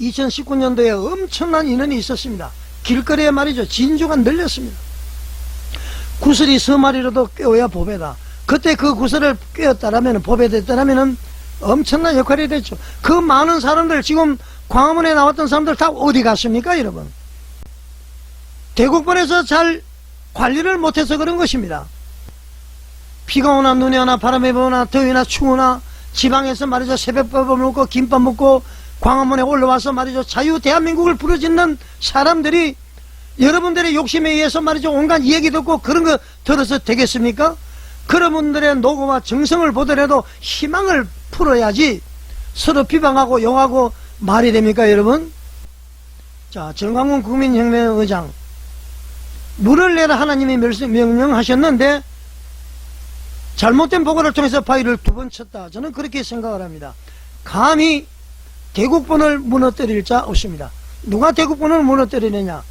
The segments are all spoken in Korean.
2019년도에 엄청난 인원이 있었습니다. 길거리에 말이죠. 진주가 늘렸습니다. 구슬이 서마리라도 꿰어야 보배다. 그때 그 구슬을 꿰었다라면, 보배됐다라면 엄청난 역할이 됐죠. 그 많은 사람들, 지금 광화문에 나왔던 사람들 다 어디 갔습니까, 여러분? 대국본에서 잘 관리를 못해서 그런 것입니다. 비가 오나 눈이 오나 바람이 부나 더위나 추우나 지방에서 말이죠. 새벽밥을 먹고 김밥 먹고 광화문에 올라와서 말이죠. 자유 대한민국을 부르짖는 사람들이 여러분들의 욕심에 의해서 말이죠. 온갖 얘기 듣고 그런 거 들어서 되겠습니까? 그런 분들의 노고와 정성을 보더라도 희망을 풀어야지 서로 비방하고 욕하고 말이 됩니까, 여러분? 자, 정광훈 국민혁명의장, 물을 내라 하나님이 명령하셨는데 잘못된 보고를 통해서 바위를 2번 쳤다. 저는 그렇게 생각을 합니다. 감히 대국본을 무너뜨릴 자 없습니다. 누가 대국본을 무너뜨리느냐?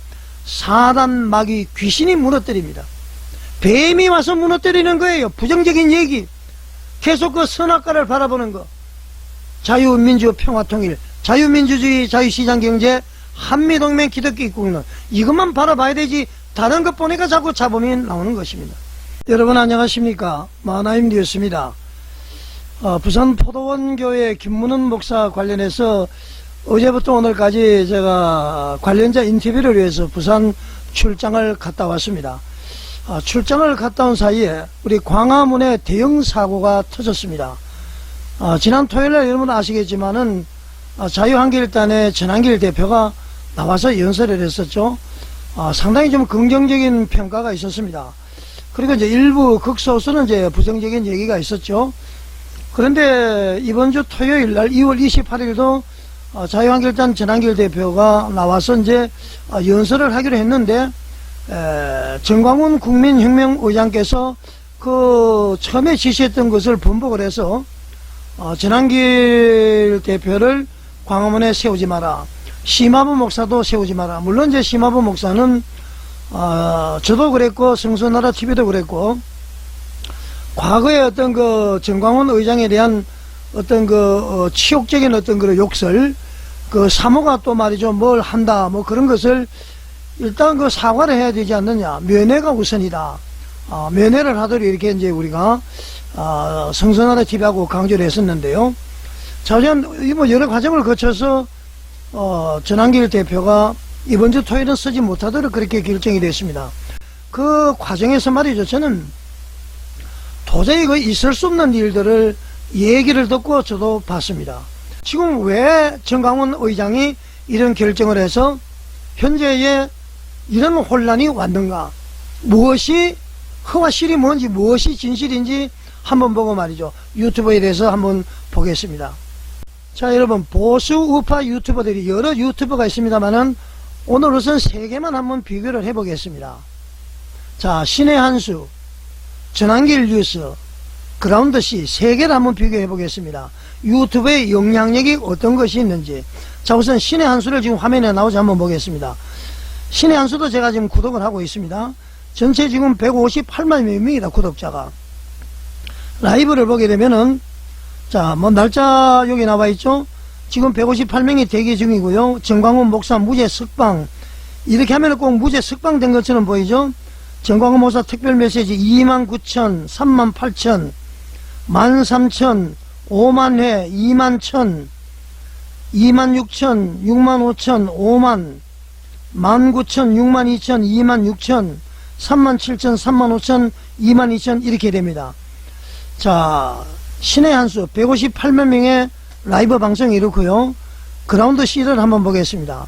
사단, 마귀, 귀신이 무너뜨립니다. 뱀이 와서 무너뜨리는 거예요. 부정적인 얘기, 계속 그 선악과를 바라보는 거, 자유민주 평화통일, 자유민주주의, 자유시장경제, 한미동맹, 기독교 입국론, 이것만 바라봐야 되지 다른 것 보니까 자꾸 잡음이 나오는 것입니다. 여러분 안녕하십니까? 마나임 뉴스입니다. 부산 포도원교회 김문은 목사 관련해서 어제부터 오늘까지 제가 관련자 인터뷰를 위해서 부산 출장을 갔다 왔습니다. 출장을 갔다 온 사이에 우리 광화문에 대형 사고가 터졌습니다. 지난 토요일날 여러분 아시겠지만은 자유한국일단의 전한길 대표가 나와서 연설을 했었죠. 상당히 좀 긍정적인 평가가 있었습니다. 그리고 이제 일부 극소수는 이제 부정적인 얘기가 있었죠. 그런데 이번 주 토요일 날 2월 28일도 자유한국일단 전한길 대표가 나와서 이제 연설을 하기로 했는데, 정광훈 국민혁명의장께서 그 처음에 지시했던 것을 번복을 해서 전한길 대표를 광화문에 세우지 마라, 심화부 목사도 세우지 마라. 물론 이제 심화부 목사는 저도 그랬고 성서나라 TV도 그랬고 과거에 어떤 그 정광훈 의장에 대한 어떤 그 치욕적인 어떤 그런 욕설, 그 사모가 또 말이죠 뭘 한다 뭐 그런 것을 일단 그 사과를 해야 되지 않느냐, 면회가 우선이다. 면회를 하도록 이렇게 이제 우리가 성서나라 TV하고 강조를 했었는데요. 자, 뭐 여러 과정을 거쳐서 전한길 대표가 이번 주 토요일은 쓰지 못하도록 그렇게 결정이 됐습니다. 그 과정에서 말이죠, 저는 도저히 그 있을 수 없는 일들을 얘기를 듣고 저도 봤습니다. 지금 왜 정광훈 의장이 이런 결정을 해서 현재의 이런 혼란이 왔는가, 무엇이 허와 실이 뭔지, 무엇이 진실인지 한번 보고 말이죠, 유튜브에 대해서 한번 보겠습니다. 자, 여러분, 보수 우파 유튜버들이 여러 유튜버가 있습니다만은 오늘 우선 3개만 한번 비교를 해보겠습니다. 자, 신의 한수, 전한길 뉴스, 그라운드 C 3개를 한번 비교해 보겠습니다. 유튜브의 영향력이 어떤 것이 있는지. 자, 우선 신의 한수를 지금 화면에 나오지 한번 보겠습니다. 신의 한수도 제가 지금 구독을 하고 있습니다. 전체 지금 158만 명입니다, 구독자가. 라이브를 보게 되면은, 자, 뭐 날짜 여기 나와 있죠. 지금 158명이 대기 중이고요. 정광훈 목사 무죄 석방, 이렇게 하면 꼭 무죄 석방된 것처럼 보이죠. 정광훈 목사 특별 메시지 29,000, 38,000, 13,000, 50,000회, 21,000, 26,000, 65,000, 50,000, 19,000, 62,000, 26,000, 37,000, 35,000, 22,000 이렇게 됩니다. 자, 신의 한수 158만 명의 라이브 방송이 이렇고요. 그라운드 C를 한번 보겠습니다.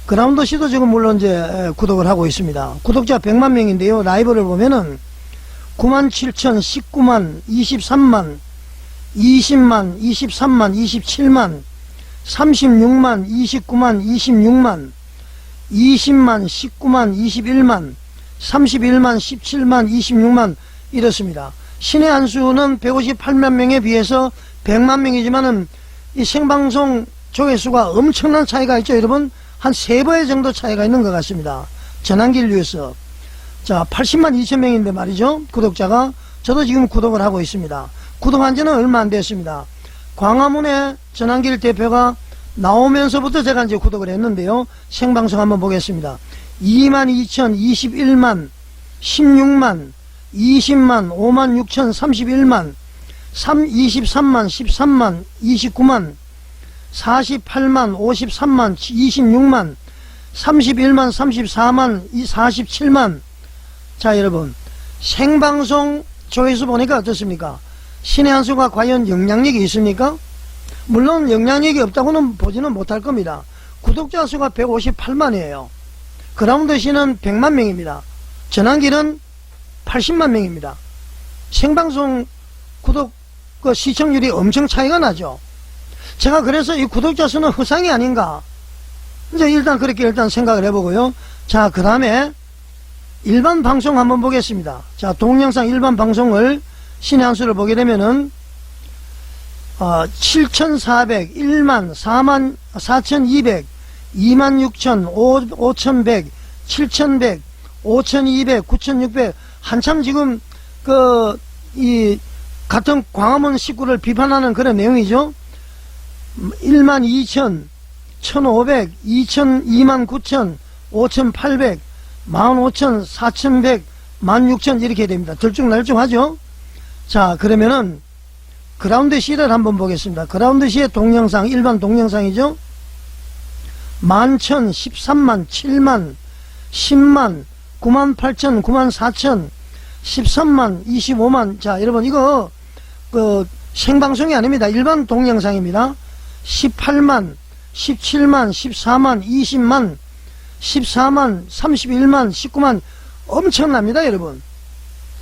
그라운드 C도 지금 물론 이제 구독을 하고 있습니다. 구독자 100만 명인데요. 라이브를 보면은 97,000, 19만, 23만, 20만, 23만, 27만, 36만, 29만, 26만, 20만, 19만, 21만, 31만, 17만, 26만 이렇습니다. 신의 한수는 158만 명에 비해서 100만 명이지만은 이 생방송 조회수가 엄청난 차이가 있죠, 여러분. 한 3배 정도 차이가 있는 것 같습니다. 전한길 뉴스. 자, 80만 2천 명인데 말이죠, 구독자가. 저도 지금 구독을 하고 있습니다. 구독한 지는 얼마 안 됐습니다. 광화문에 전한길 대표가 나오면서부터 제가 이제 구독을 했는데요. 생방송 한번 보겠습니다. 22,000, 21만, 16만, 20만, 5만 6천, 31만, 23만, 13만, 29만, 48만, 53만, 26만, 31만, 34만, 47만. 자, 여러분, 생방송 조회수 보니까 어떻습니까? 신의 한 수가 과연 영향력이 있습니까? 물론 영향력이 없다고는 보지는 못할 겁니다. 구독자 수가 158만이에요. 그라운드 C는 100만 명입니다. 전환기는 80만 명입니다. 생방송 구독 시청률이 엄청 차이가 나죠. 제가 그래서 이 구독자 수는 허상이 아닌가, 이제 일단 그렇게 생각을 해보고요. 자, 그 다음에 일반 방송 한번 보겠습니다. 자, 동영상 일반 방송을 신의 한 수를 보게 되면은 7,400, 1만, 4만, 4,200, 26,000, 5,100, 7,100, 5,200, 9,600. 한참 지금 이 같은 광화문 식구를 비판하는 그런 내용이죠. 1만 2천, 1,500, 2천, 2만 9천, 5,800, 15,000, 4,100, 16,000 이렇게 됩니다. 들쭉날쭉하죠. 자, 그러면은 그라운드 C를 한번 보겠습니다. 그라운드 C의 동영상, 일반 동영상이죠. 11,000, 13만, 7만, 10만, 9만 8천, 9만 4천, 13만, 25만. 자, 여러분, 이거 생방송이 아닙니다. 일반 동영상입니다. 18만, 17만, 14만, 20만, 14만, 31만, 19만. 엄청납니다, 여러분.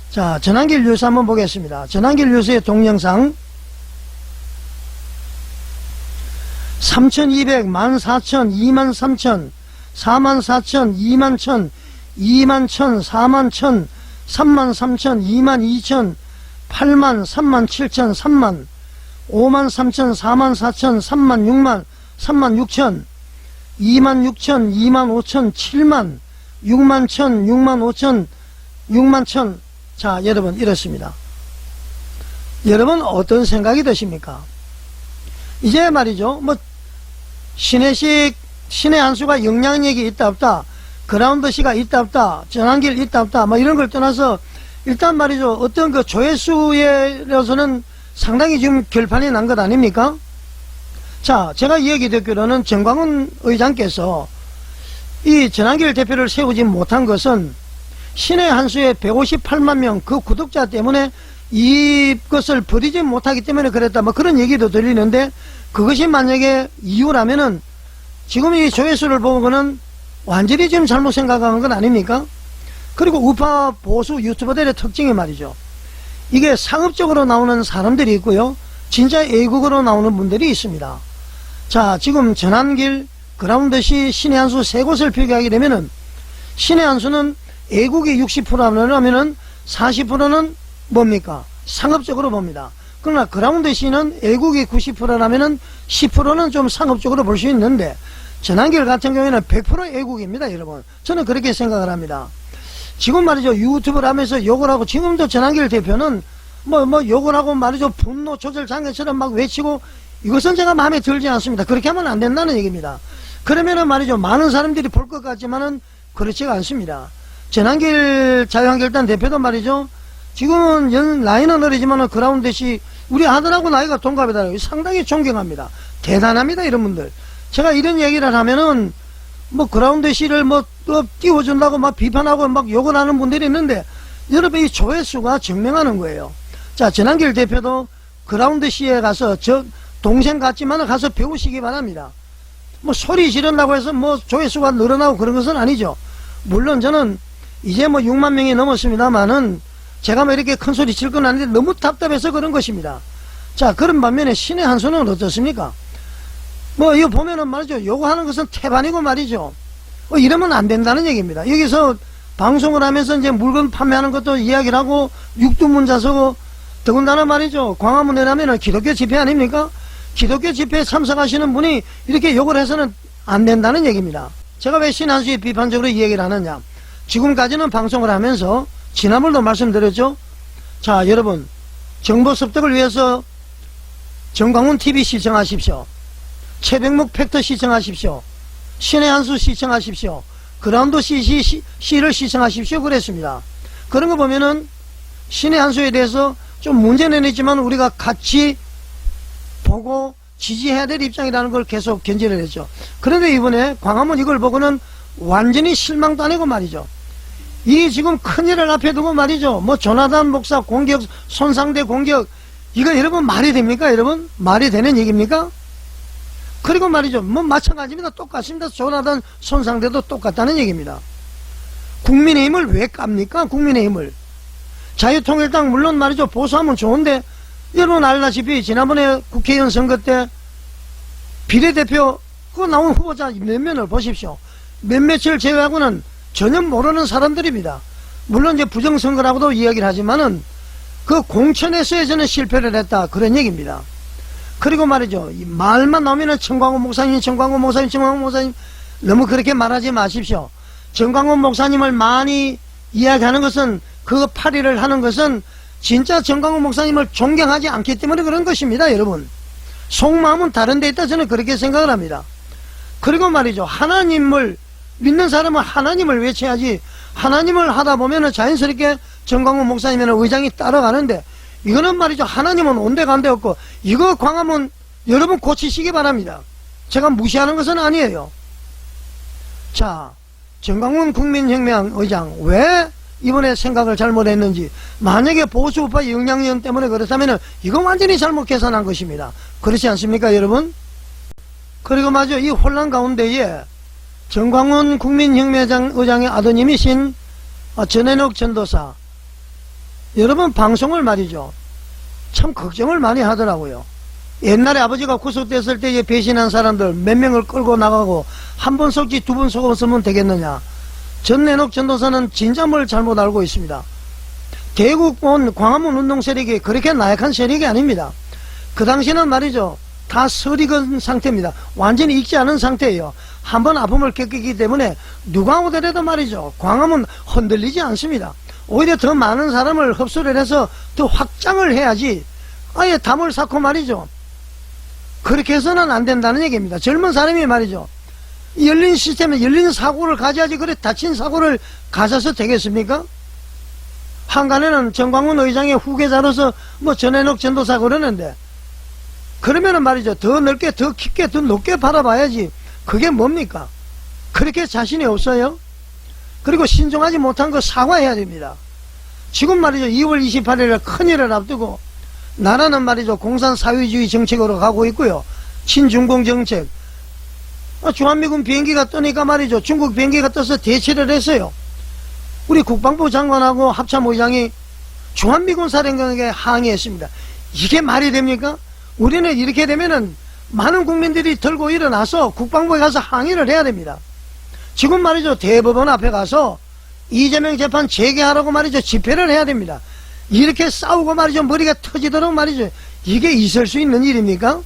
자, 전환길 뉴스 한번 보겠습니다. 전환길 뉴스의 동영상 3,200, 14,000, 23,000, 44,000, 21,000, 21,000, 41,000, 33,000, 22,000, 8만, 37,000, 3만, 53,000, 44,000, 36만, 36,000, 26,000, 25,000, 7만, 61,000, 65,000, 61,000. 자, 여러분, 이렇습니다. 여러분 어떤 생각이 드십니까? 이제 말이죠, 신의 한 수가 영향력이 있다 없다, 그라운드 C가 있다 없다, 전환길 있다 없다, 이런 걸 떠나서 일단 말이죠, 어떤 조회수에서는 상당히 지금 결판이 난 것 아닙니까? 자, 제가 이야기 듣기로는 정광훈 의장께서 이 전환길 대표를 세우지 못한 것은 신의 한 수의 158만 명 그 구독자 때문에 이것을 버리지 못하기 때문에 그랬다, 그런 얘기도 들리는데, 그것이 만약에 이유라면은 지금 이 조회수를 보고는 완전히 지금 잘못 생각한 건 아닙니까? 그리고 우파 보수 유튜버들의 특징이 말이죠, 이게 상업적으로 나오는 사람들이 있고요, 진짜 애국으로 나오는 분들이 있습니다. 자, 지금 전환길, 그라운드 C, 신의 한 수 세 곳을 표기하게 되면은 신의 한 수는 애국이 60%라면은 40%는 뭡니까? 상업적으로 봅니다. 그러나 그라운드 C는 애국이 90%라면은 10%는 좀 상업적으로 볼 수 있는데, 전환길 같은 경우에는 100% 애국입니다, 여러분. 저는 그렇게 생각을 합니다. 지금 말이죠, 유튜브를 하면서 욕을 하고, 지금도 전환길 대표는 욕을 하고 말이죠, 분노 조절 장애처럼 막 외치고, 이것은 제가 마음에 들지 않습니다. 그렇게 하면 안 된다는 얘기입니다. 그러면은 말이죠, 많은 사람들이 볼 것 같지만은 그렇지가 않습니다. 전환길 자유한국당 대표도 말이죠, 지금은 나이는 어리지만은 그라운드 C, 우리 아들하고 나이가 동갑이다. 상당히 존경합니다. 대단합니다, 이런 분들. 제가 이런 얘기를 하면은 그라운드 C를 띄워준다고 막 비판하고 막 욕을 하는 분들이 있는데, 여러분 이 조회수가 증명하는 거예요. 자, 전환길 대표도 그라운드 C에 가서 동생 같지만은 가서 배우시기 바랍니다. 소리 지른다고 해서 조회수가 늘어나고 그런 것은 아니죠. 물론 저는 이제 6만 명이 넘었습니다만은 제가 이렇게 큰 소리 칠 건 아닌데 너무 답답해서 그런 것입니다. 자, 그런 반면에 신의 한 수는 어떻습니까? 이거 보면은 말이죠, 요거 하는 것은 태반이고 말이죠. 이러면 안 된다는 얘기입니다. 여기서 방송을 하면서 이제 물건 판매하는 것도 이야기를 하고, 육두문자 서고, 더군다나 말이죠, 광화문에 가면은 기독교 집회 아닙니까? 기독교 집회에 참석하시는 분이 이렇게 욕을 해서는 안 된다는 얘기입니다. 제가 왜 신의 한 수에 비판적으로 이 얘기를 하느냐, 지금까지는 방송을 하면서 지난번도 말씀드렸죠. 자, 여러분, 정보 습득을 위해서 정광훈 TV 시청하십시오. 최백목 팩터 시청하십시오. 신의 한수 시청하십시오. 그라운드 C를 시청하십시오. 그랬습니다. 그런 거 보면은 신의 한수에 대해서 좀 문제는 있지만 우리가 같이 보고 지지해야 될 입장이라는 걸 계속 견지를 했죠. 그런데 이번에 광화문 이걸 보고는 완전히 실망도 아니고 말이죠. 이 지금 큰일을 앞에 두고 말이죠. 뭐 조나단 목사 공격, 손상대 공격, 이거 여러분 말이 됩니까? 여러분 말이 되는 얘기입니까? 그리고 말이죠. 뭐 마찬가지입니다. 똑같습니다. 조나단 손상대도 똑같다는 얘기입니다. 국민의힘을 왜 깝니까? 국민의힘을. 자유통일당 물론 말이죠. 보수하면 좋은데 여러분 알다시피 지난번에 국회의원 선거 때 비례대표 그 나온 후보자 몇 면을 보십시오. 몇몇을 제외하고는 전혀 모르는 사람들입니다. 물론 이제 부정선거라고도 이야기를 하지만은 그 공천에서의 저는 실패를 했다 그런 얘기입니다. 그리고 말이죠. 이 말만 나오면은 정광훈 목사님 너무 그렇게 말하지 마십시오. 정광훈 목사님을 많이 이야기하는 것은 그 파리를 하는 것은 진짜 정광훈 목사님을 존경하지 않기 때문에 그런 것입니다. 여러분 속마음은 다른 데 있다 저는 그렇게 생각을 합니다. 그리고 말이죠. 하나님을 믿는 사람은 하나님을 외쳐야지 하나님을 하다 보면은 자연스럽게 정광훈 목사님이나 의장이 따라가는데 이거는 말이죠. 하나님은 온데간데 없고 이거 광화문 여러분 고치시기 바랍니다. 제가 무시하는 것은 아니에요. 자, 정광훈 국민혁명 의장 왜 이번에 생각을 잘못했는지 만약에 보수우파 영향력 때문에 그렇다면 이거 완전히 잘못 계산한 것입니다. 그렇지 않습니까 여러분? 그리고 맞아 이 혼란 가운데에 정광훈 국민혁명 의장의 아드님이신 전해녹 전도사 여러분 방송을 말이죠. 참 걱정을 많이 하더라고요. 옛날에 아버지가 구속됐을 때 배신한 사람들 몇 명을 끌고 나가고 한 번 속지 두 번 속았으면 되겠느냐. 전해녹 전도사는 진짜 뭘 잘못 알고 있습니다. 대국본 광화문 운동 세력이 그렇게 나약한 세력이 아닙니다. 그 당시는 말이죠. 다 설익은 상태입니다. 완전히 익지 않은 상태예요. 한번 아픔을 겪었기 때문에 누가 오더라도 말이죠. 광화문 흔들리지 않습니다. 오히려 더 많은 사람을 흡수를 해서 더 확장을 해야지 아예 담을 쌓고 말이죠. 그렇게 해서는 안 된다는 얘기입니다. 젊은 사람이 말이죠. 열린 시스템에 열린 사고를 가져야지 그래 닫힌 사고를 가져서 되겠습니까? 한간에는 정광훈 의장의 후계자로서 뭐 전해녹 전도사 그러는데 그러면은 말이죠. 더 넓게 더 깊게 더 높게 바라봐야지 그게 뭡니까? 그렇게 자신이 없어요? 그리고 신중하지 못한 거 사과해야 됩니다. 지금 말이죠. 2월 28일에 큰일을 앞두고 나라는 말이죠. 공산사회주의 정책으로 가고 있고요. 친중공 정책. 주한미군 비행기가 뜨니까 말이죠. 중국 비행기가 떠서 대치를 했어요. 우리 국방부 장관하고 합참 의장이 주한미군 사령관에게 항의했습니다. 이게 말이 됩니까? 우리는 이렇게 되면은 많은 국민들이 들고 일어나서 국방부에 가서 항의를 해야 됩니다. 지금 말이죠. 대법원 앞에 가서 이재명 재판 재개하라고 말이죠. 집회를 해야 됩니다. 이렇게 싸우고 말이죠. 머리가 터지도록 말이죠. 이게 있을 수 있는 일입니까?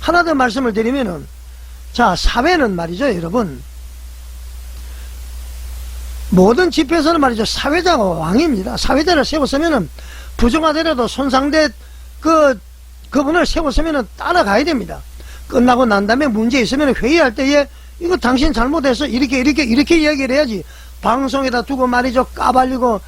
하나 더 말씀을 드리면은 자, 사회는 말이죠. 여러분 모든 집회에서는 말이죠. 사회자가 왕입니다. 사회자를 세웠으면은 부정하더라도 손상대 그분을 세웠으면은 따라가야 됩니다. 끝나고 난 다음에 문제 있으면 회의할 때에 이거 당신 잘못해서 이렇게 이야기를 해야지 방송에다 두고 말이죠. 까발리고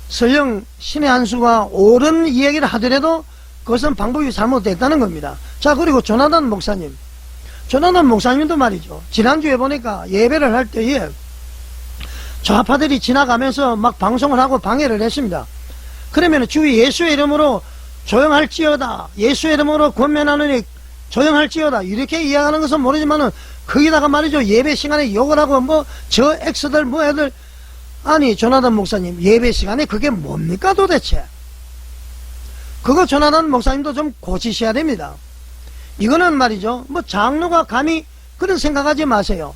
설령 신의 한수가 옳은 이야기를 하더라도 그것은 방법이 잘못됐다는 겁니다. 자, 그리고 조나단 목사님도 말이죠. 지난주에 보니까 예배를 할 때에 좌파들이 지나가면서 막 방송을 하고 방해를 했습니다. 그러면 주 예수의 이름으로 조용할지어다. 예수의 이름으로 권면하느니 조용할지어다. 이렇게 이야기하는 것은 모르지만은 거기다가 말이죠. 예배 시간에 욕을 하고 뭐 저 엑스들 뭐 애들 아니 조나단 목사님 예배 시간에 그게 뭡니까 도대체? 그거 조나단 목사님도 좀 고치셔야 됩니다. 이거는 말이죠. 뭐 장로가 감히 그런 생각하지 마세요.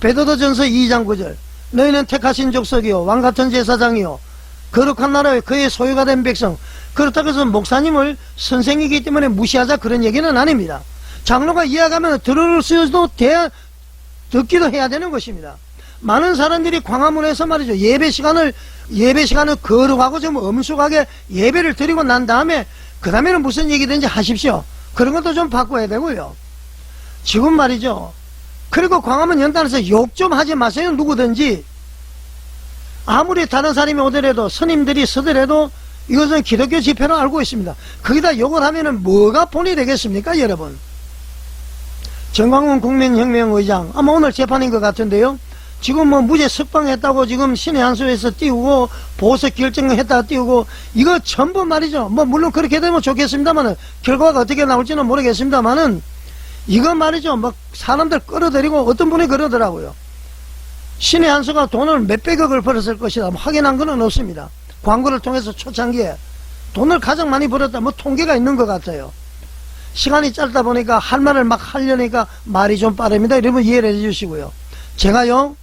베드로전서 2장 9절 너희는 택하신 족속이요 왕같은 제사장이요 거룩한 나라에 그의 소유가 된 백성. 그렇다고 해서 목사님을 선생이기 때문에 무시하자 그런 얘기는 아닙니다. 장로가 이야기하면 들을 수도 듣기도 해야 되는 것입니다. 많은 사람들이 광화문에서 말이죠. 예배 시간을 거룩하고 좀 엄숙하게 예배를 드리고 난 다음에 그 다음에는 무슨 얘기든지 하십시오. 그런 것도 좀 바꿔야 되고요. 지금 말이죠. 그리고 광화문 연단에서 욕 좀 하지 마세요. 누구든지. 아무리 다른 사람이 오더라도, 스님들이 서더라도 이것은 기독교 집회로 알고 있습니다. 거기다 욕을 하면은 뭐가 본이 되겠습니까, 여러분? 정광훈 국민혁명의장, 아마 오늘 재판인 것 같은데요. 지금 뭐 무죄 석방했다고 지금 신의 한수에서 띄우고, 보석 결정했다가 띄우고, 이거 전부 말이죠. 뭐 물론 그렇게 되면 좋겠습니다만은, 결과가 어떻게 나올지는 모르겠습니다만은, 이거 말이죠. 막 사람들 끌어들이고 어떤 분이 그러더라고요. 신의 한수가 돈을 몇백억을 벌었을 것이다. 뭐 확인한 건 없습니다. 광고를 통해서 초창기에 돈을 가장 많이 벌었다. 뭐 통계가 있는 것 같아요. 시간이 짧다 보니까 할 말을 막 하려니까 말이 좀 빠릅니다. 여러분 이해를 해주시고요. 제가요,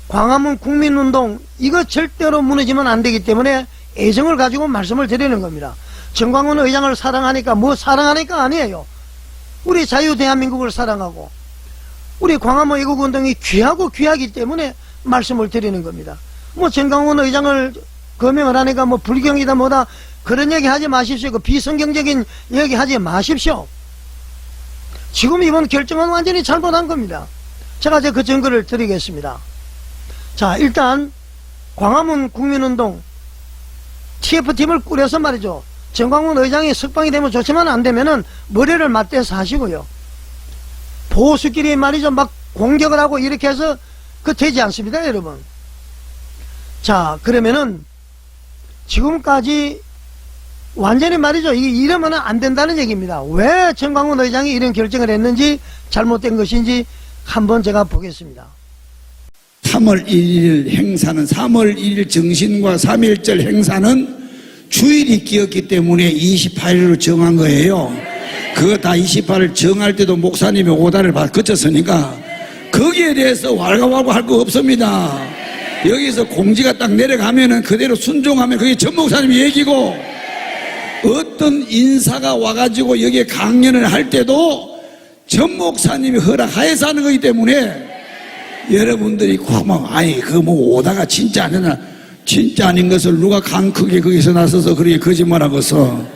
광화문 국민운동 이거 절대로 무너지면 안 되기 때문에 애정을 가지고 말씀을 드리는 겁니다. 정광훈 의장을 사랑하니까 뭐 사랑하니까 아니에요. 우리 자유 대한민국을 사랑하고 우리 광화문 애국운동이 귀하고 귀하기 때문에 말씀을 드리는 겁니다. 뭐 정광훈 의장을 거명을 하니까 뭐 불경이다 뭐다 그런 얘기 하지 마십시오. 그 비성경적인 얘기 하지 마십시오. 지금 이번 결정은 완전히 잘못한 겁니다. 제가 그 증거를 드리겠습니다. 자, 일단 광화문 국민운동 TF팀을 꾸려서 말이죠. 정광훈 의장이 석방이 되면 좋지만 안 되면은 머리를 맞대서 하시고요. 보수끼리 말이죠. 막 공격을 하고 이렇게 해서 되지 않습니다, 여러분. 자, 그러면은 지금까지 완전히 말이죠. 이러면 안 된다는 얘기입니다. 왜 정광훈 의장이 이런 결정을 했는지, 잘못된 것인지 한번 제가 보겠습니다. 3월 1일 행사는 3월 1일 정신과 3.1절 행사는 주일이 끼었기 때문에 28일로 정한 거예요. 그거 다 28일 정할 때도 목사님의 오다를 거쳤으니까 거기에 대해서 왈가왈부 할 거 없습니다. 여기서 공지가 딱 내려가면은 그대로 순종하면 그게 전 목사님의 얘기고, 어떤 인사가 와가지고 여기에 강연을 할 때도 전 목사님이 허락하여서 하는 거기 때문에 여러분들이 아니 그 뭐 오다가 진짜 아니나 진짜 아닌 것을 누가 강 크게 거기서 나서서 그렇게 거짓말하고서.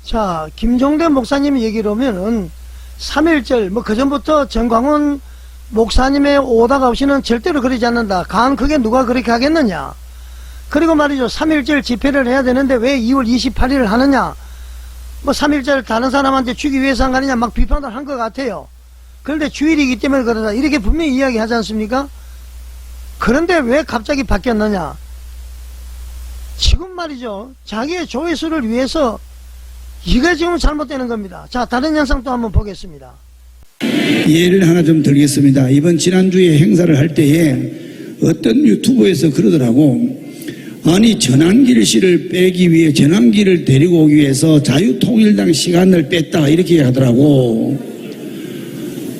자, 김종대 목사님 얘기로면은 3.1절 뭐 그전부터 정광훈 목사님의 오다가 없이는 절대로 그러지 않는다. 강 크게 누가 그렇게 하겠느냐. 그리고 말이죠. 3.1절 집회를 해야 되는데 왜 2월 28일을 하느냐. 뭐 3.1절 다른 사람한테 주기 위해서 한 거 아니냐 막 비판을 한 것 같아요. 그런데 주일이기 때문에 그러다 이렇게 분명히 이야기하지 않습니까? 그런데 왜 갑자기 바뀌었느냐. 지금 말이죠. 자기의 조회수를 위해서 이게 지금 잘못되는 겁니다. 자, 다른 영상 또 한번 보겠습니다. 예를 하나 좀 들겠습니다. 이번 지난주에 행사를 할 때에 어떤 유튜브에서 그러더라고. 아니 전환길 씨를 빼기 위해 전환길을 데리고 오기 위해서 자유통일당 시간을 뺐다 이렇게 하더라고.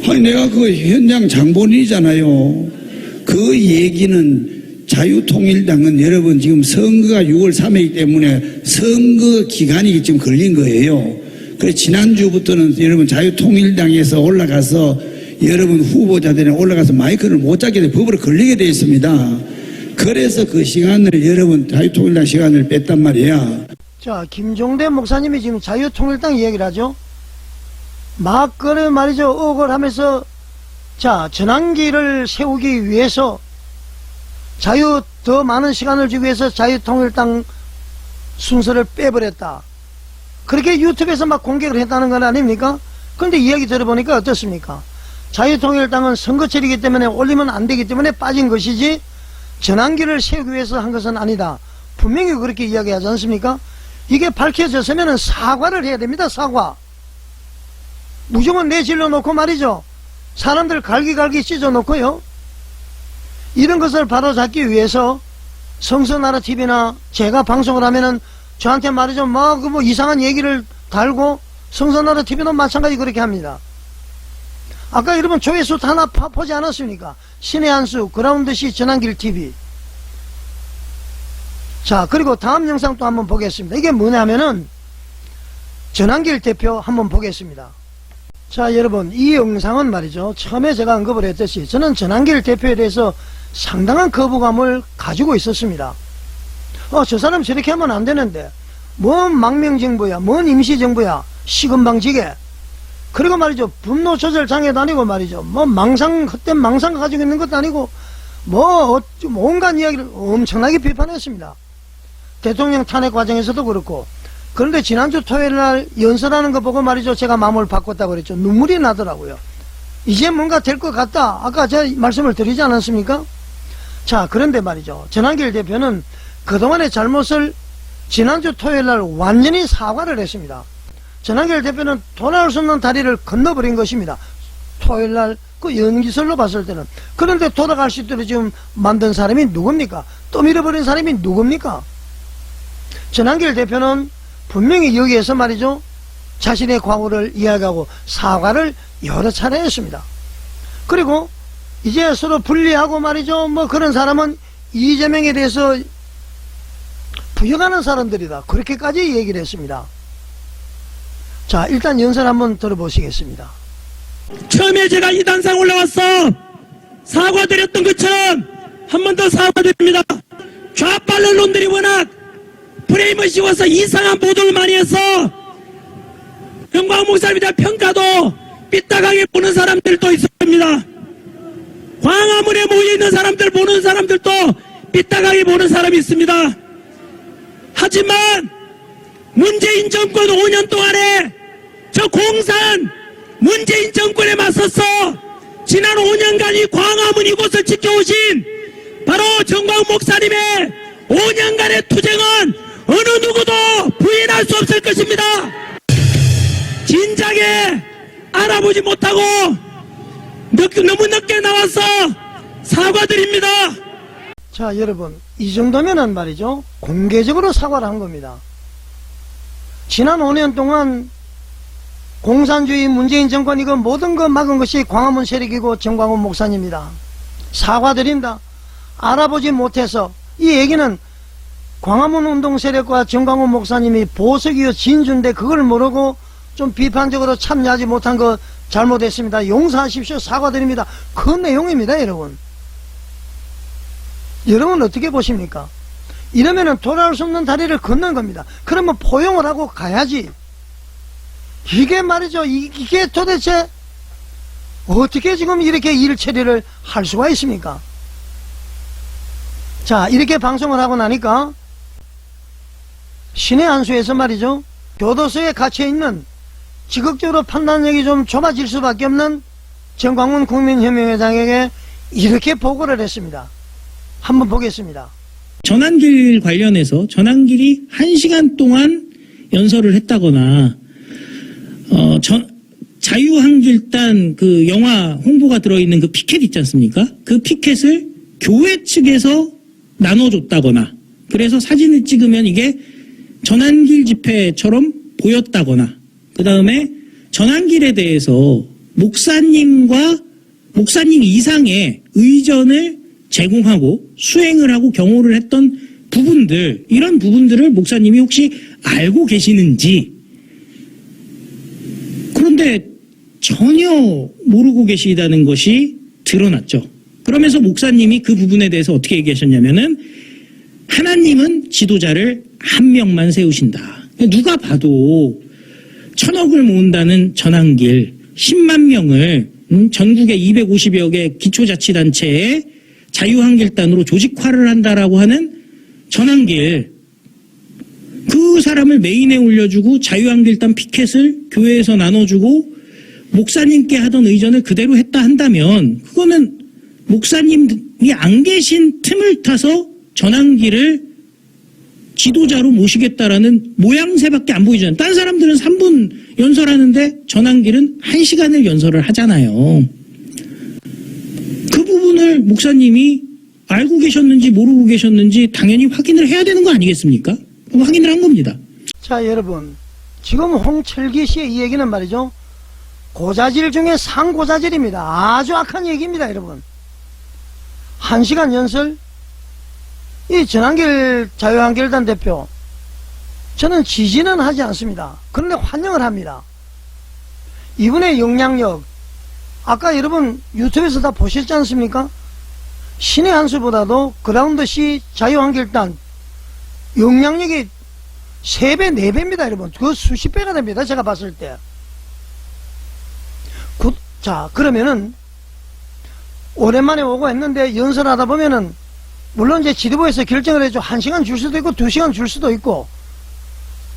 아니 내가 그 현장 장본인이잖아요. 그 얘기는 자유통일당은 여러분 지금 선거가 6월 3일이기 때문에 선거 기간이 지금 걸린 거예요. 그래서 지난주부터는 여러분 자유통일당에서 올라가서 여러분 후보자들이 올라가서 마이크를 못 잡게 돼 법으로 걸리게 돼 있습니다. 그래서 그 시간을 여러분 자유통일당 시간을 뺐단 말이야. 자, 김종대 목사님이 지금 자유통일당 이야기를 하죠. 막 그래 말이죠. 억울하면서 자, 전환기를 세우기 위해서 더 많은 시간을 주기 위해서 자유통일당 순서를 빼버렸다. 그렇게 유튜브에서 막 공격을 했다는 건 아닙니까? 그런데 이야기 들어보니까 어떻습니까? 자유통일당은 선거철이기 때문에 올리면 안 되기 때문에 빠진 것이지 전환기를 세우기 위해서 한 것은 아니다. 분명히 그렇게 이야기하지 않습니까? 이게 밝혀졌으면 사과를 해야 됩니다. 사과. 무조건 내질러 놓고 말이죠. 사람들 갈기갈기 찢어 놓고요. 이런 것을 바로잡기 위해서 성서나라TV나 제가 방송을 하면은 저한테 말이죠. 뭐 이상한 얘기를 달고 성서나라TV도 마찬가지 그렇게 합니다. 아까 여러분 조회수 하나 보지 않았습니까? 신의 한수, 그라운드시 전환길TV. 자, 그리고 다음 영상 또 한번 보겠습니다. 이게 뭐냐면은 전환길 대표 한번 보겠습니다. 자, 여러분 이 영상은 말이죠. 처음에 제가 언급을 했듯이 저는 전환길 대표에 대해서 상당한 거부감을 가지고 있었습니다. 저 사람 저렇게 하면 안 되는데 뭔 망명정부야, 뭔 임시정부야, 시금방지게 그리고 말이죠, 분노 조절 장애도 아니고 말이죠, 뭐 헛된 망상 가지고 있는 것도 아니고 뭐 온갖 이야기를 엄청나게 비판했습니다. 대통령 탄핵 과정에서도 그렇고. 그런데 지난주 토요일날 연설하는 거 보고 말이죠, 제가 마음을 바꿨다고 그랬죠. 눈물이 나더라고요. 이제 뭔가 될 것 같다, 아까 제가 말씀을 드리지 않았습니까? 자, 그런데 말이죠, 전한길 대표는 그동안의 잘못을 지난주 토요일날 완전히 사과를 했습니다. 전한길 대표는 돌아올 수 없는 다리를 건너버린 것입니다. 토요일날 그 연기설로 봤을 때는. 그런데 돌아갈 수 있도록 지금 만든 사람이 누굽니까? 또 밀어버린 사람이 누굽니까? 전한길 대표는 분명히 여기에서 말이죠, 자신의 과거를 이야기하고 사과를 여러 차례 했습니다. 그리고 이제 서로 분리하고 말이죠, 뭐 그런 사람은 이재명에 대해서 부역하는 사람들이다, 그렇게까지 얘기를 했습니다. 자, 일단 연설 한번 들어보시겠습니다. 처음에 제가 이 단상 올라와서 사과드렸던 것처럼 한 번 더 사과드립니다. 좌빨 언론들이 워낙 프레임을 씌워서 이상한 보도를 많이 해서 정광훈 목사님에 대한 평가도 삐딱하게 보는 사람들도 있습니다. 광화문에 모여있는 사람들 보는 사람들도 삐딱하게 보는 사람이 있습니다. 하지만 문재인 정권 5년 동안에 저 공산 문재인 정권에 맞서서 지난 5년간 이 광화문 이곳을 지켜오신 바로 정광훈 목사님의 5년간의 투쟁은 어느 누구도 부인할 수 없을 것입니다. 진작에 알아보지 못하고 너무 늦게 나와서 사과드립니다. 자, 여러분, 이 정도면은 말이죠, 공개적으로 사과를 한 겁니다. 지난 5년 동안 공산주의 문재인 정권 이거 모든 거 막은 것이 광화문 세력이고 정광훈 목사님입니다. 사과드립니다. 알아보지 못해서. 이 얘기는 광화문 운동 세력과 정광훈 목사님이 보석이요 진주인데 그걸 모르고 좀 비판적으로 참여하지 못한 거 잘못했습니다. 용서하십시오. 사과드립니다. 그 내용입니다, 여러분. 여러분 어떻게 보십니까? 이러면은 돌아올 수 없는 다리를 걷는 겁니다. 그러면 포용을 하고 가야지. 이게 말이죠, 이게 도대체 어떻게 지금 이렇게 일 처리를 할 수가 있습니까? 자, 이렇게 방송을 하고 나니까 신의 한수에서 말이죠, 교도소에 갇혀있는 지극적으로 판단력이 좀 좁아질 수밖에 없는 정광훈 국민혁명회장에게 이렇게 보고를 했습니다. 한번 보겠습니다. 전한길 관련해서 전한길이 1시간 동안 연설을 했다거나 자유한길단 그 영화 홍보가 들어있는 그 피켓 있지 않습니까? 그 피켓을 교회 측에서 나눠줬다거나, 그래서 사진을 찍으면 이게 전한길 집회처럼 보였다거나, 그 다음에 전한길에 대해서 목사님 이상의 의전을 제공하고 수행을 하고 경호를 했던 부분들, 이런 부분들을 목사님이 혹시 알고 계시는지. 그런데 전혀 모르고 계시다는 것이 드러났죠. 그러면서 목사님이 그 부분에 대해서 어떻게 얘기하셨냐면은, 하나님은 지도자를 한 명만 세우신다. 누가 봐도 1,000억을 모은다는 전한길, 10만 명을 전국의 250여 개 기초자치단체에 자유한길단으로 조직화를 한다라고 하는 전한길, 그 사람을 메인에 올려주고 자유한길단 피켓을 교회에서 나눠주고 목사님께 하던 의전을 그대로 했다 한다면, 그거는 목사님이 안 계신 틈을 타서 전한길을 지도자로 모시겠다라는 모양새밖에 안 보이잖아요. 딴 사람들은 3분 연설하는데 전한길은 1시간을 연설을 하잖아요. 그 부분을 목사님이 알고 계셨는지 모르고 계셨는지 당연히 확인을 해야 되는 거 아니겠습니까? 확인을 한 겁니다. 자, 여러분, 지금 홍철기 씨의 이 얘기는 말이죠, 고자질 중에 상고자질입니다. 아주 악한 얘기입니다, 여러분. 1시간 연설, 이 전한길 자유한길단 대표, 저는 지지는 하지 않습니다. 그런데 환영을 합니다. 이분의 영향력, 아까 여러분 유튜브에서 다 보셨지 않습니까? 신의 한수보다도 그라운드 C 자유한길단 영향력이 3배, 4배입니다, 여러분. 그 수십 배가 됩니다, 제가 봤을 때. 자, 그러면은, 오랜만에 오고 했는데, 연설하다 보면은, 물론 이제 지도부에서 결정을 해줘. 1시간 줄 수도 있고, 2시간 줄 수도 있고,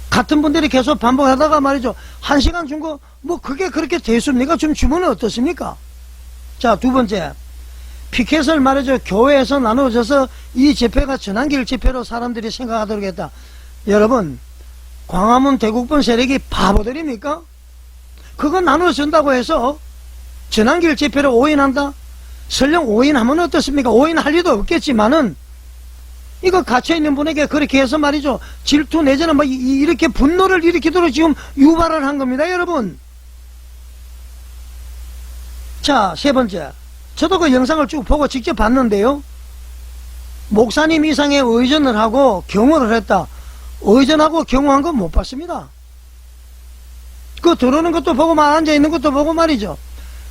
같은 분들이 계속 반복하다가 말이죠. 1시간 준 거, 뭐, 그게 그렇게 대수입니까? 좀 주문은 어떻습니까? 자, 두 번째. 피켓을 말이죠. 교회에서 나누어져서 이 집회가 전환길 집회로 사람들이 생각하도록 했다. 여러분, 광화문 대국본 세력이 바보들입니까? 그거 나눠준다고 해서 전환길 집회를 오인한다? 설령 오인하면 어떻습니까? 오인할 리도 없겠지만은 이거 갇혀있는 분에게 그렇게 해서 말이죠. 질투 내지는 뭐 이렇게 분노를 일으키도록 지금 유발을 한 겁니다, 여러분. 자, 세 번째. 저도 그 영상을 쭉 보고 직접 봤는데요. 목사님 이상의 의전을 하고 경호를 했다. 의전하고 경호한 건 못 봤습니다. 그 들어오는 것도 보고 앉아있는 것도 보고 말이죠.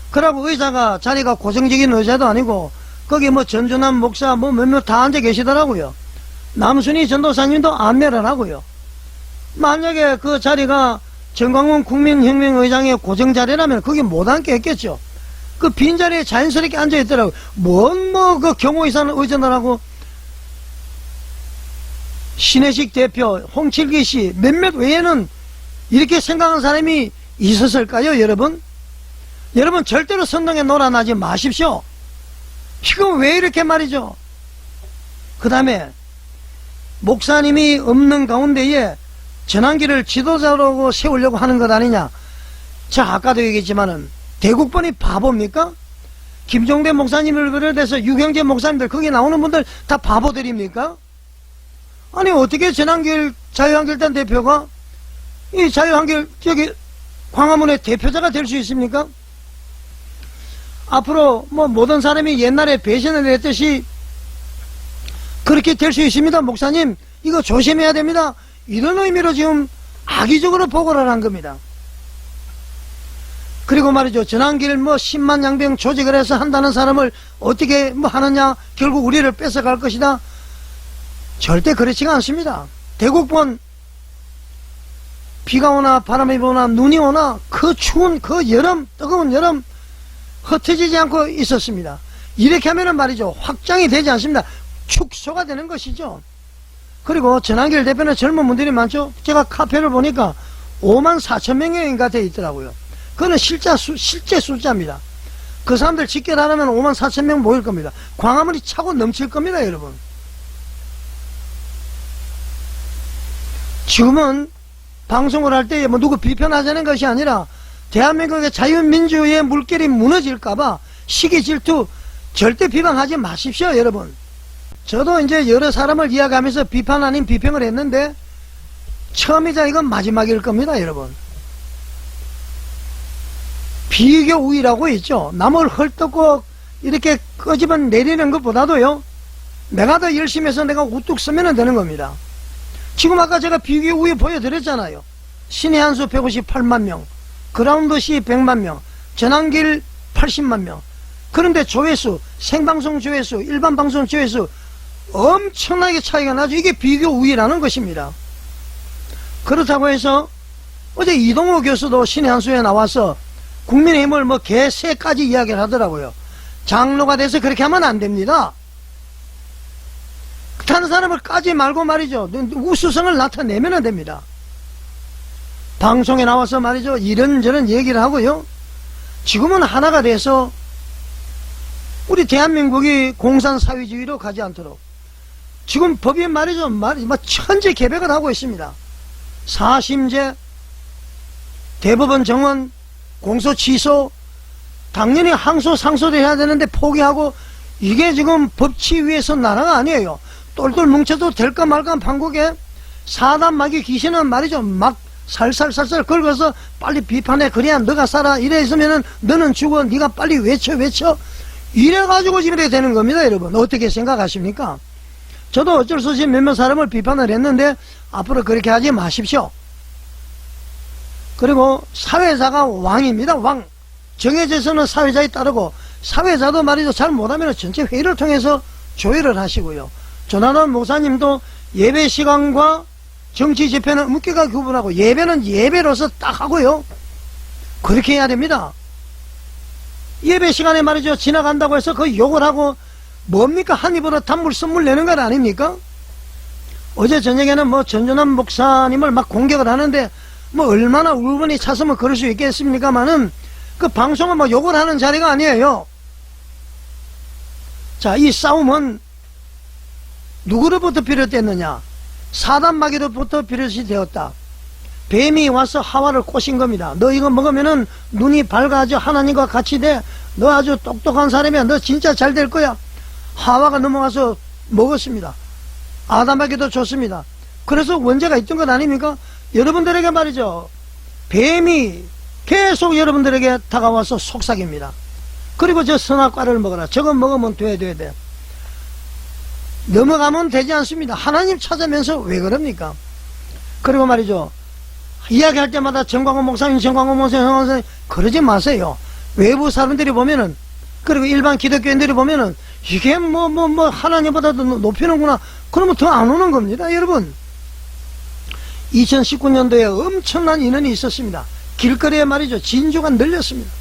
그러고 의자가 자리가 고정적인 의자도 아니고 거기 뭐 전준환 목사 뭐 몇몇 다 앉아 계시더라고요. 남순희 전도사님도 안내를 하고요. 만약에 그 자리가 정광훈 국민혁명의장의 고정 자리라면 거기 못 앉게 했겠죠. 그 빈자리에 자연스럽게 앉아있더라고요. 그 경호이사는 의전을 하고 신혜식 대표, 홍칠기 씨 몇몇 외에는 이렇게 생각하는 사람이 있었을까요, 여러분? 여러분 절대로 선동에 놀아나지 마십시오. 지금 왜 이렇게 말이죠? 그 다음에 목사님이 없는 가운데에 전환기를 지도자로 세우려고 하는 것 아니냐. 자, 아까도 얘기했지만은 대국본이 바보입니까? 김종대 목사님을 비롯해서 유경재 목사님들 거기 나오는 분들 다 바보들입니까? 아니 어떻게 전환길 자유한국당 대표가 이 자유한길 저기 광화문의 대표자가 될 수 있습니까? 앞으로 뭐 모든 사람이 옛날에 배신을 했듯이 그렇게 될 수 있습니다. 목사님 이거 조심해야 됩니다. 이런 의미로 지금 악의적으로 보고를 한 겁니다. 그리고 말이죠. 전환길 뭐 10만 양병 조직을 해서 한다는 사람을 어떻게 뭐 하느냐. 결국 우리를 뺏어갈 것이다. 절대 그렇지가 않습니다. 대국본 비가 오나 바람이 오나 눈이 오나 그 추운 그 여름 뜨거운 여름 흩어지지 않고 있었습니다. 이렇게 하면은 말이죠. 확장이 되지 않습니다. 축소가 되는 것이죠. 그리고 전환길 대표는 젊은 분들이 많죠. 제가 카페를 보니까 54,000명인가 돼 있더라고요. 그거는 실제 숫자입니다. 그 사람들 집결하려면 54,000명 모일 겁니다. 광화문이 차고 넘칠 겁니다, 여러분. 지금은 방송을 할 때 뭐 누구 비판하자는 것이 아니라 대한민국의 자유민주의 물결이 무너질까봐 시기 질투 절대 비방하지 마십시오, 여러분. 저도 이제 여러 사람을 이야기하면서 비판 아닌 비평을 했는데 처음이자 이건 마지막일 겁니다, 여러분. 비교 우위라고 있죠. 남을 헐떡고 이렇게 끄집어 내리는 것보다도요, 내가 더 열심히 해서 내가 우뚝 서면 되는 겁니다. 지금 아까 제가 비교 우위 보여드렸잖아요. 신의 한수 158만 명, 그라운드 시 100만 명, 전환길 80만 명. 그런데 조회수, 생방송 조회수, 일반 방송 조회수 엄청나게 차이가 나죠. 이게 비교 우위라는 것입니다. 그렇다고 해서 어제 이동호 교수도 신의 한수에 나와서 국민의힘을 뭐 개새까지 이야기를 하더라고요. 장로가 돼서 그렇게 하면 안 됩니다. 다른 사람을 까지 말고 말이죠. 우수성을 나타내면 됩니다. 방송에 나와서 말이죠. 이런저런 얘기를 하고요. 지금은 하나가 돼서 우리 대한민국이 공산사회주의로 가지 않도록 지금 법이 말이죠. 천재개벽을 하고 있습니다. 사심제, 대법원 정원, 공소 취소, 당연히 항소 상소도 해야 되는데 포기하고, 이게 지금 법치위에서 나라가 아니에요. 똘똘 뭉쳐도 될까 말까 한 판국에 사단마귀 귀신은 말이죠. 막 살살살살 긁어서 빨리 비판해. 그래야 너가 살아. 이래 있으면은 너는 죽어. 네가 빨리 외쳐. 이래가지고 지금 이렇게 되는 겁니다, 여러분. 어떻게 생각하십니까? 저도 어쩔 수 없이 몇몇 사람을 비판을 했는데 앞으로 그렇게 하지 마십시오. 그리고 사회자가 왕입니다. 왕. 정해져서는 사회자에 따르고, 사회자도 말이죠. 잘 못하면 전체 회의를 통해서 조율을 하시고요. 조난원 목사님도 예배 시간과 정치 집회는 엄격하게 구분하고 예배는 예배로서 딱 하고요. 그렇게 해야 됩니다. 예배 시간에 말이죠. 지나간다고 해서 그 욕을 하고 뭡니까? 한 입으로 단물 선물 내는 것 아닙니까? 어제 저녁에는 뭐 전준환 목사님을 막 공격을 하는데 뭐 얼마나 울분이 차서면 그럴 수 있겠습니까만은 그 방송은 뭐 욕을 하는 자리가 아니에요. 자, 이 싸움은 누구로부터 비롯됐느냐? 사단 마귀로부터 비롯이 되었다. 뱀이 와서 하와를 꼬신 겁니다. 너 이거 먹으면은 눈이 밝아져 하나님과 같이 돼. 너 아주 똑똑한 사람이야. 너 진짜 잘 될 거야. 하와가 넘어가서 먹었습니다. 아담에게도 줬습니다. 그래서 원죄가 있던 것 아닙니까? 여러분들에게 말이죠. 뱀이 계속 여러분들에게 다가와서 속삭입니다. 그리고 저 선악과를 먹어라. 저거 먹으면 돼. 넘어가면 되지 않습니다. 하나님 찾으면서 왜 그럽니까? 그리고 말이죠. 이야기할 때마다 정광훈 목사님 그러지 마세요. 외부 사람들이 보면은, 그리고 일반 기독교인들이 보면은 이게 뭐 하나님보다도 높이는구나. 그러면 더 안 오는 겁니다. 여러분, 2019년도에 엄청난 인원이 있었습니다. 길거리에 말이죠. 진주가 늘렸습니다.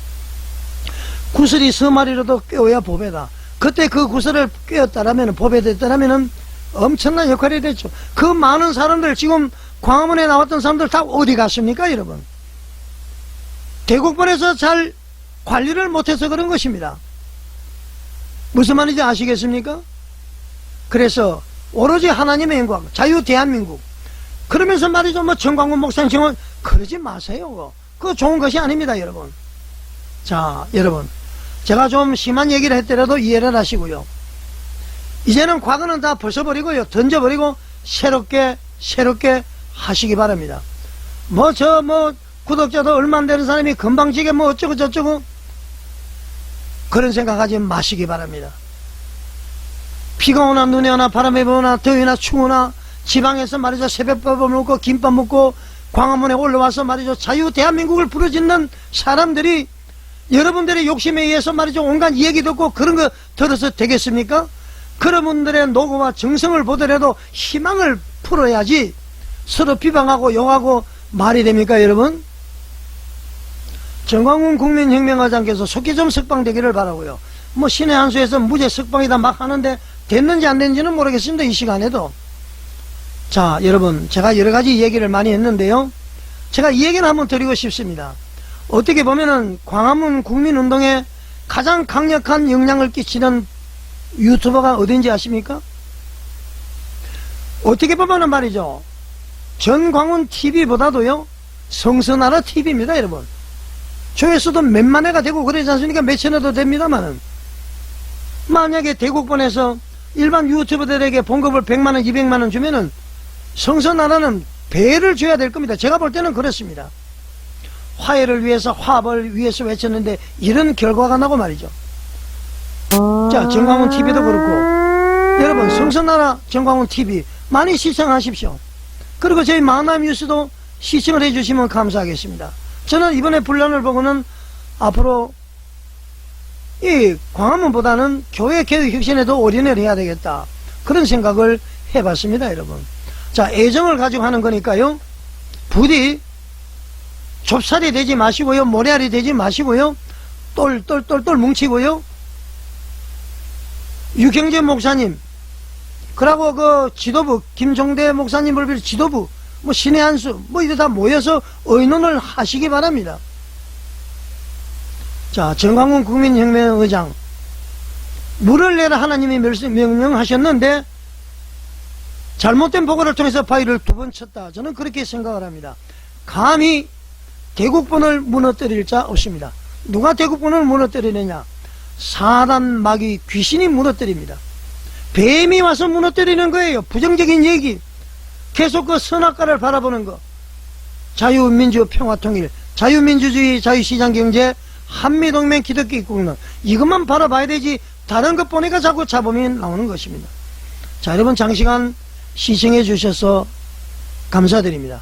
구슬이 서마리라도 꿰어야 보배다. 그때 그 구슬을 꿰었다라면, 보배 됐다라면 엄청난 역할이 됐죠. 그 많은 사람들, 지금 광화문에 나왔던 사람들 다 어디 갔습니까, 여러분? 대국본에서 잘 관리를 못해서 그런 것입니다. 무슨 말인지 아시겠습니까? 그래서 오로지 하나님의 영광, 자유 대한민국. 그러면서 말이죠. 뭐 정광훈 목사님 정원 그러지 마세요. 그거 좋은 것이 아닙니다, 여러분. 자, 여러분, 제가 좀 심한 얘기를 했더라도 이해를 하시고요. 이제는 과거는 다 벗어버리고요. 던져버리고 새롭게 하시기 바랍니다. 구독자도 얼마 안 되는 사람이 금방지게 뭐 어쩌고 저쩌고 그런 생각하지 마시기 바랍니다. 비가 오나 눈이 오나 바람이 부나 더위나 추우나 지방에서 말이죠. 새벽밥을 먹고 김밥 먹고 광화문에 올라와서 말이죠. 자유 대한민국을 부르짖는 사람들이 여러분들의 욕심에 의해서 말이죠. 온갖 얘기 듣고 그런 거 들어서 되겠습니까? 그런 분들의 노고와 정성을 보더라도 희망을 풀어야지 서로 비방하고 욕하고 말이 됩니까, 여러분? 정광훈 국민혁명회장께서 속히 좀 석방되기를 바라고요. 뭐 신의 한수에서 무죄 석방이다 막 하는데 됐는지 안 됐는지는 모르겠습니다. 이 시간에도. 자, 여러분, 제가 여러 가지 얘기를 많이 했는데요. 제가 이 얘기는 한번 드리고 싶습니다. 어떻게 보면은 광화문 국민운동에 가장 강력한 영향을 끼치는 유튜버가 어딘지 아십니까? 어떻게 보면은 말이죠. 전광훈 TV보다도요, 성서나라 TV입니다, 여러분. 조회수도 몇만 회가 되고 그러지 않습니까? 몇천 회도 됩니다만은. 만약에 대국본에서 일반 유튜버들에게 봉급을 100만원, 200만원 주면은 성서나라는 배를 줘야 될 겁니다. 제가 볼 때는 그렇습니다. 화해를 위해서, 화합을 위해서 외쳤는데 이런 결과가 나고 말이죠. 자, 정광훈 TV도 그렇고, 여러분, 성서나라 정광훈 TV 많이 시청하십시오. 그리고 저희 만남 뉴스도 시청을 해주시면 감사하겠습니다. 저는 이번에 분란을 보고는 앞으로 이 광화문보다는 교회 개혁 혁신에도 올인을 해야 되겠다. 그런 생각을 해봤습니다, 여러분. 자, 애정을 가지고 하는 거니까요. 부디 좁쌀이 되지 마시고요. 모래알이 되지 마시고요. 똘똘똘똘 뭉치고요. 유경재 목사님, 그러고 그 지도부, 김종대 목사님을 비롯 지도부, 뭐 신의 한수, 뭐 이래 다 모여서 의논을 하시기 바랍니다. 자, 정광훈 국민혁명의장, 물을 내라 하나님이 명령하셨는데 잘못된 보고를 통해서 바위를 2번 쳤다. 저는 그렇게 생각을 합니다. 감히 대국본을 무너뜨릴 자 없습니다. 누가 대국본을 무너뜨리느냐? 사단 마귀 귀신이 무너뜨립니다. 뱀이 와서 무너뜨리는 거예요. 부정적인 얘기, 계속 그 선악과를 바라보는 거, 자유민주 평화통일, 자유민주주의, 자유시장경제, 한미동맹, 기독교 입국론, 이것만 바라봐야 되지 다른 것 보니까 자꾸 잡음이 나오는 것입니다. 자, 여러분 장시간 시청해 주셔서 감사드립니다.